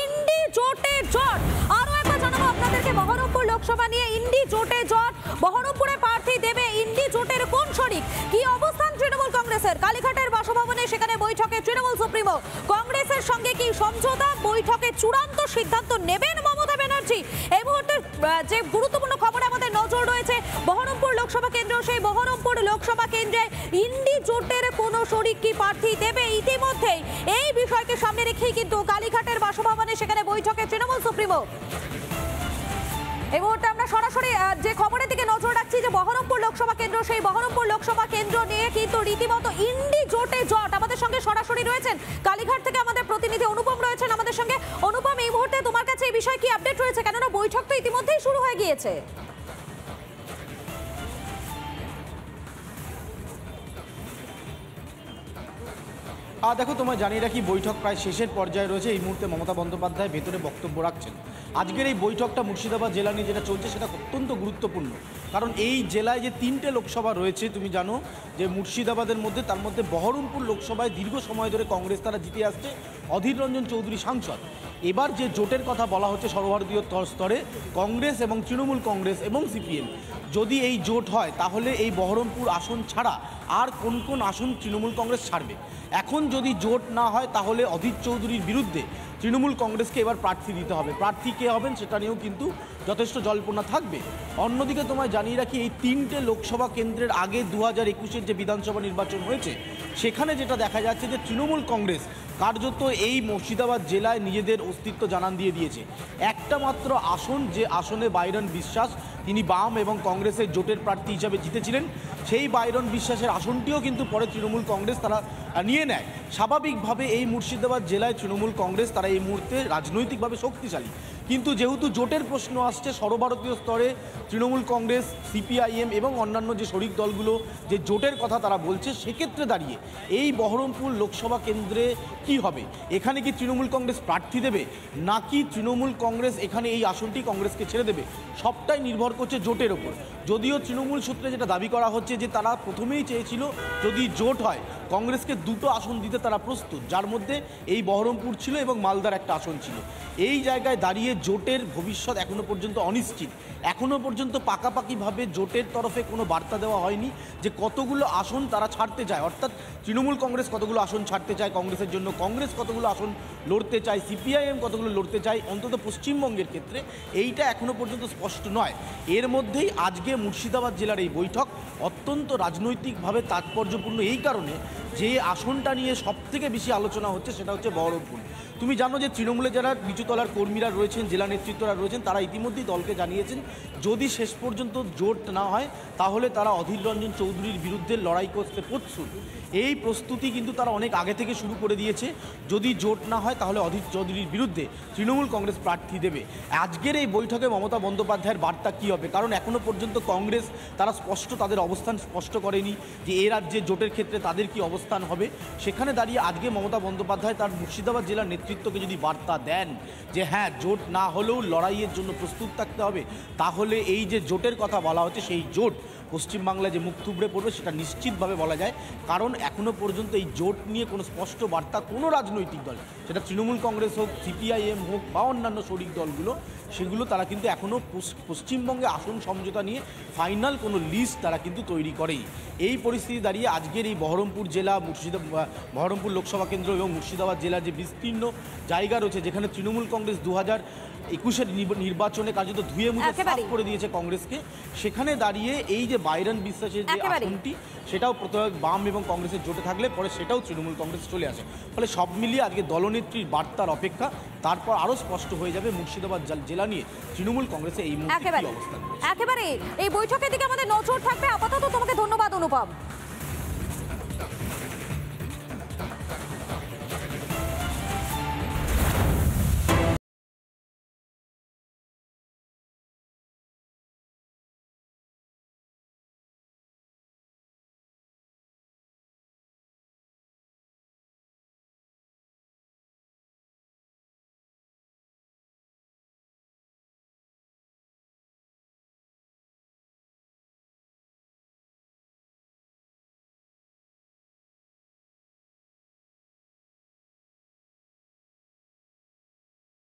ইন্ডি জোটে জট। আরো একবার জানাবো আপনাদেরকে বহরমপুর লোকসভা নিয়ে ইন্ডি জোটে জট। বহরমপুরে প্রার্থী দেবে ইন্ডি জোটের কোন শরিক, কি অবস্থান তৃণমূল কংগ্রেসের? কালীঘাটের বাসভবনে সেখানে বৈঠকে তৃণমূল সুপ্রিমো। কংগ্রেসের সঙ্গে কি সমঝোতা? বৈঠকে চূড়ান্ত সিদ্ধান্ত নেবেন মমতা ব্যানার্জি। এই মুহূর্তে যে গুরুত্বপূর্ণ খবরে আমাদের নজর রয়েছে বহরমপুর লোকসভা কেন্দ্র, সেই বহরমপুর লোকসভা কেন্দ্রে ইন্ডি জোটের কোন শরিক কি প্রার্থী দেবে। ইতিমধ্যেই এই বিষয়কে সামনে রেখেই কিন্তু কালীঘাটের বাসভবনে সেখানে বৈঠকে তৃণমূল সুপ্রিমো। এই মুহূর্তে আমরা সরাসরি যে খবরের দিকে নজর রাখছি যে বহরমপুর লোকসভা কেন্দ্র, সেই বহরমপুর লোকসভা কেন্দ্র নিয়ে কিন্তু রীতিমতো ইন্ডি জোটে জট। আমাদের সঙ্গে সরাসরি রয়েছেন কালীঘাট থেকে আমাদের প্রতিনিধি অনুপম রয়েছেন আমাদের সঙ্গে। অনুপম, এই মুহূর্তে তোমার কাছে এই বিষয়ে কি আপডেট রয়েছে? কেননা বৈঠক তো ইতিমধ্যেই শুরু হয়ে গিয়েছে। দেখো, তোমায় জানিয়ে রাখি বৈঠক প্রায় শেষের পর্যায়ে রয়েছে। এই মুহূর্তে মমতা বন্দ্যোপাধ্যায় ভেতরে বক্তব্য রাখছেন। আজকের এই বৈঠকটা মুর্শিদাবাদ জেলা নিয়ে যেটা চলছে সেটা অত্যন্ত গুরুত্বপূর্ণ, কারণ এই জেলায় যে 3টে লোকসভা রয়েছে তুমি জানো যে মুর্শিদাবাদের মধ্যে, তার মধ্যে বহরমপুর লোকসভায় দীর্ঘ সময় ধরে কংগ্রেস তারা জিতে আসছে, অধীর রঞ্জন চৌধুরী সাংসদ। এবার যে জোটের কথা বলা হচ্ছে সর্বভারতীয় স্তরে কংগ্রেস এবং তৃণমূল কংগ্রেস এবং সিপিএম, যদি এই জোট হয় তাহলে এই বহরমপুর আসন ছাড়া আর কোন কোন আসন তৃণমূল কংগ্রেস ছাড়বে। এখন যদি জোট না হয় তাহলে অধীর চৌধুরীর বিরুদ্ধে তৃণমূল কংগ্রেসকে এবার প্রার্থী দিতে হবে। প্রার্থী কে হবেন সেটা নিয়েও কিন্তু যথেষ্ট জল্পনা থাকবে। অন্যদিকে তোমায় জানিয়ে রাখি এই 3টে লোকসভা কেন্দ্রের আগে 2021-এর যে বিধানসভা নির্বাচন হয়েছে সেখানে যেটা দেখা যাচ্ছে যে তৃণমূল কংগ্রেস কার্যত এই মুর্শিদাবাদ জেলায় নিজেদের অস্তিত্ব জানান দিয়ে দিয়েছে। একটা মাত্র আসন, যে আসনে বাইরন বিশ্বাস তিনি বাম এবং কংগ্রেসের জোটের প্রার্থী হিসাবে জিতেছিলেন, সেই বাইরন বিশ্বাসের আসনটিও কিন্তু পরে তৃণমূল কংগ্রেস তারা নিয়ে নেয়। স্বাভাবিকভাবে এই মুর্শিদাবাদ জেলায় তৃণমূল কংগ্রেস তারা এই মুহূর্তে রাজনৈতিকভাবে শক্তিশালী, কিন্তু যেহেতু জোটের প্রশ্ন আসছে সর্বভারতীয় স্তরে তৃণমূল কংগ্রেস, সিপিআইএম এবং অন্যান্য যে শরিক দলগুলো যে জোটের কথা তারা বলছে, সেক্ষেত্রে দাঁড়িয়ে এই বহরমপুর লোকসভা কেন্দ্রে কি হবে? এখানে কি তৃণমূল কংগ্রেস প্রার্থী দেবে, নাকি তৃণমূল কংগ্রেস এখানে এই আসনটি কংগ্রেসকে ছেড়ে দেবে? সবটাই নির্ভর করছে জোটের ওপর। যদিও তৃণমূল সূত্রে যেটা দাবি করা হচ্ছে যে তারা প্রথমেই চেয়েছিল যদি জোট হয় কংগ্রেসকে 2টো আসন দিতে তারা প্রস্তুত, যার মধ্যে এই বহরমপুর ছিল এবং মালদার একটা আসন ছিল। এই জায়গায় দাঁড়িয়ে জোটের ভবিষ্যৎ এখনও পর্যন্ত অনিশ্চিত। এখনও পর্যন্ত পাকাপাকিভাবে জোটের তরফে কোনো বার্তা দেওয়া হয়নি যে কতগুলো আসন তারা ছাড়তে চায়, অর্থাৎ তৃণমূল কংগ্রেস কতগুলো আসন ছাড়তে চায় কংগ্রেসের জন্য, কংগ্রেস কতগুলো আসন লড়তে চায়, সিপিআইএম কতগুলো লড়তে চায়, অন্তত পশ্চিমবঙ্গের ক্ষেত্রে এইটা এখনও পর্যন্ত স্পষ্ট নয়। এর মধ্যেই আজকে মুর্শিদাবাদ জেলার এই বৈঠক অত্যন্ত রাজনৈতিকভাবে তাৎপর্যপূর্ণ এই কারণে যে আসনটা নিয়ে সবথেকে বেশি আলোচনা হচ্ছে সেটা হচ্ছে বহরমপুর। তুমি জানো যে তৃণমূলে যারা নিচুতলার কর্মীরা রয়েছেন, জেলা নেতৃত্বরা রয়েছেন, তারা ইতিমধ্যেই দলকে জানিয়েছেন যদি শেষ পর্যন্ত জোট না হয় তাহলে তারা অধীর রঞ্জন চৌধুরীর বিরুদ্ধে লড়াই করতে প্রস্তুত। এই প্রস্তুতি কিন্তু তারা অনেক আগে থেকে শুরু করে দিয়েছে। যদি জোট না হয় তাহলে অধীর চৌধুরীর বিরুদ্ধে তৃণমূল কংগ্রেস প্রার্থী দেবে। আজকের এই বৈঠকে মমতা বন্দ্যোপাধ্যায়ের বার্তা কী হবে, কারণ এখনও পর্যন্ত কংগ্রেস তারা স্পষ্ট তাদের অবস্থান স্পষ্ট করেনি যে এ রাজ্যে জোটের ক্ষেত্রে তাদের কি অবস্থান হবে। সেখানে দাঁড়িয়ে আজকে মমতা বন্দ্যোপাধ্যায় তার মুর্শিদাবাদ জেলার নেতৃত্বকে যদি বার্তা দেন যে হ্যাঁ জোট না হলেও লড়াইয়ের জন্য প্রস্তুত থাকতে হবে, তাহলে এই যে জোটের কথা বলা হচ্ছে সেই জোট পশ্চিমবাংলায় যে মুখ থুবড়ে পড়বে সেটা নিশ্চিতভাবে বলা যায়। কারণ এখনও পর্যন্ত এই জোট নিয়ে কোনো স্পষ্ট বার্তা কোনো রাজনৈতিক দল, সেটা তৃণমূল কংগ্রেস হোক, সিপিআইএম হোক বা অন্যান্য শরিক দলগুলো, সেগুলো তারা কিন্তু এখনও পশ্চিমবঙ্গে আসন সমঝোতা নিয়ে ফাইনাল কোনো লিস্ট তারা কিন্তু তৈরি করেই। এই পরিস্থিতি দাঁড়িয়ে আজকের এই বহরমপুর জেলা, বহরমপুর লোকসভা কেন্দ্র এবং মুর্শিদাবাদ জেলার যে বিস্তীর্ণ জায়গা রয়েছে যেখানে তৃণমূল কংগ্রেস 2021-এর নির্বাচনে কার্যত ধুয়ে মুছে সাফ করে দিয়েছে কংগ্রেসকে, সেখানে দাঁড়িয়ে এই যে বাইরন বিশ্বাসের যে আসনটি সেটাও প্রথমে বাম এবং কংগ্রেসের জোটে থাকলে পরে সেটাও তৃণমূল কংগ্রেস চলে আসে। ফলে সব মিলিয়ে আজকে দলনেত্রীর বার্তার অপেক্ষা, তারপর আরও স্পষ্ট হয়ে যাবে মুর্শিদাবাদ জেলা নিয়ে তৃণমূল কংগ্রেসের এই মুহূর্তে কি অবস্থান। একেবারে এই বৈঠকের দিকে আমাদের নজর থাকবে। আপাতত তোমাকে ধন্যবাদ অনুপম।